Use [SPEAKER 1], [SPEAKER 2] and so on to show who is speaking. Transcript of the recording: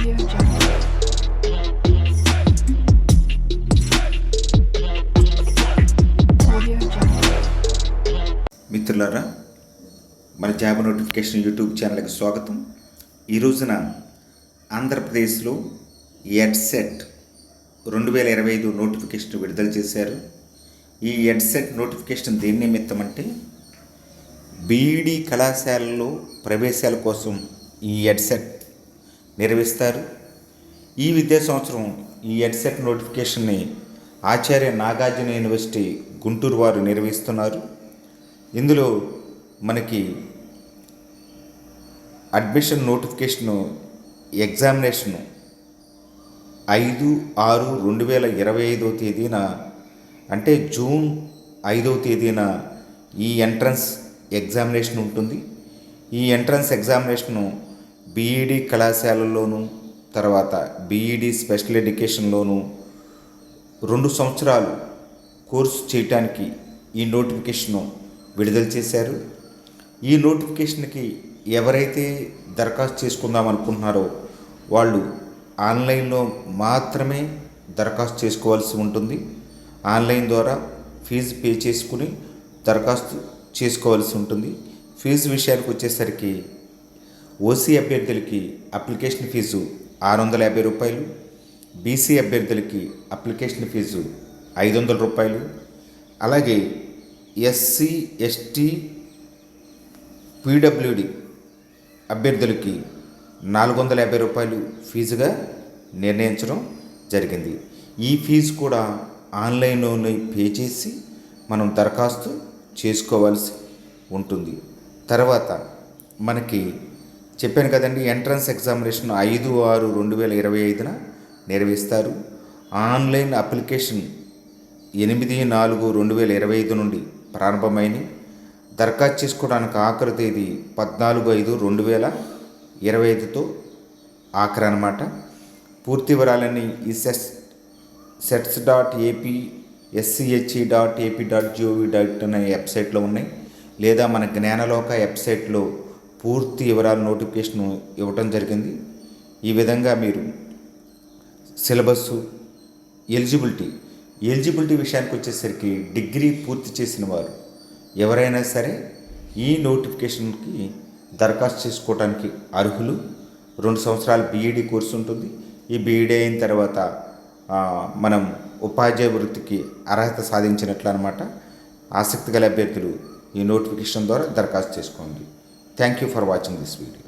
[SPEAKER 1] Audio Jungle. Audio Jungle.
[SPEAKER 2] మిత్రులారా, మన job notification YouTube ఛానల్కి స్వాగతం. ఈ రోజున ఆంధ్రప్రదేశ్లో ఎడ్సెట్ 2025 నోటిఫికేషన్ విడుదల చేశారు. ఈ ఎడ్సెట్ నోటిఫికేషన్ దేని నిమిత్తం అంటే బీఈడీ కళాశాలల్లో ప్రవేశాల కోసం ఈ ఎడ్సెట్ నిర్వహిస్తారు. ఈ విద్యా సంవత్సరం ఈ ఎడ్సెట్ నోటిఫికేషన్ని ఆచార్య నాగార్జున యూనివర్సిటీ గుంటూరు వారు నిర్వహిస్తున్నారు. ఇందులో మనకి అడ్మిషన్ నోటిఫికేషను ఎగ్జామినేషను 5/6/2025 తేదీన అంటే జూన్ 5వ తేదీన ఈ ఎంట్రన్స్ ఎగ్జామినేషన్ ఉంటుంది. ఈ ఎంట్రన్స్ ఎగ్జామినేషను బీఈడీ కళాశాలల్లోనూ తర్వాత బీఈడీ స్పెషల్ ఎడ్యుకేషన్లోనూ 2 సంవత్సరాలు కోర్సు చేయటానికి ఈ నోటిఫికేషను విడుదల చేశారు. ఈ నోటిఫికేషన్కి ఎవరైతే దరఖాస్తు చేసుకుందాం అనుకుంటున్నారో వాళ్ళు ఆన్లైన్లో మాత్రమే దరఖాస్తు చేసుకోవాల్సి ఉంటుంది. ఆన్లైన్ ద్వారా ఫీజు పే చేసుకుని దరఖాస్తు చేసుకోవాల్సి ఉంటుంది. ఫీజు విషయానికి వచ్చేసరికి ఓసీ అభ్యర్థులకి అప్లికేషన్ ఫీజు 650 రూపాయలు, బీసీ అభ్యర్థులకి అప్లికేషన్ ఫీజు 500 రూపాయలు, అలాగే ఎస్సీ ఎస్టీ పీడబ్ల్యూడి అభ్యర్థులకి 450 రూపాయలు ఫీజుగా నిర్ణయించడం జరిగింది. ఈ ఫీజు కూడా ఆన్లైన్లోనే పే చేసి మనం దరఖాస్తు చేసుకోవాల్సి ఉంటుంది. తర్వాత మనకి చెప్పాను కదండి, ఎంట్రన్స్ ఎగ్జామినేషన్ 5/6/2025 నిర్వహిస్తారు. ఆన్లైన్ అప్లికేషన్ 8/4/2025 నుండి ప్రారంభమైన దరఖాస్తు చేసుకోవడానికి ఆఖరి తేదీ 14/5/2025తో ఆఖరి అన్నమాట. పూర్తి వివరాలన్నీ ఈ sets.ap sche.ap.gov.in అనే వెబ్సైట్లో ఉన్నాయి, లేదా మన జ్ఞానలోక వెబ్సైట్లో పూర్తి వివరాల నోటిఫికేషన్ ఇవ్వటం జరిగింది. ఈ విధంగా మీరు సిలబస్సు ఎలిజిబిలిటీ విషయానికి వచ్చేసరికి డిగ్రీ పూర్తి చేసిన వారు ఎవరైనా సరే ఈ నోటిఫికేషన్కి దరఖాస్తు చేసుకోవడానికి అర్హులు. 2 సంవత్సరాల బీఈడీ కోర్సు ఉంటుంది. ఈ బీఈడీ అయిన తర్వాత మనం ఉపాధ్యాయ వృత్తికి అర్హత సాధించినట్లు అన్నమాట. ఆసక్తి గల అభ్యర్థులు ఈ నోటిఫికేషన్ ద్వారా దరఖాస్తు చేసుకోండి. Thank you for watching this video.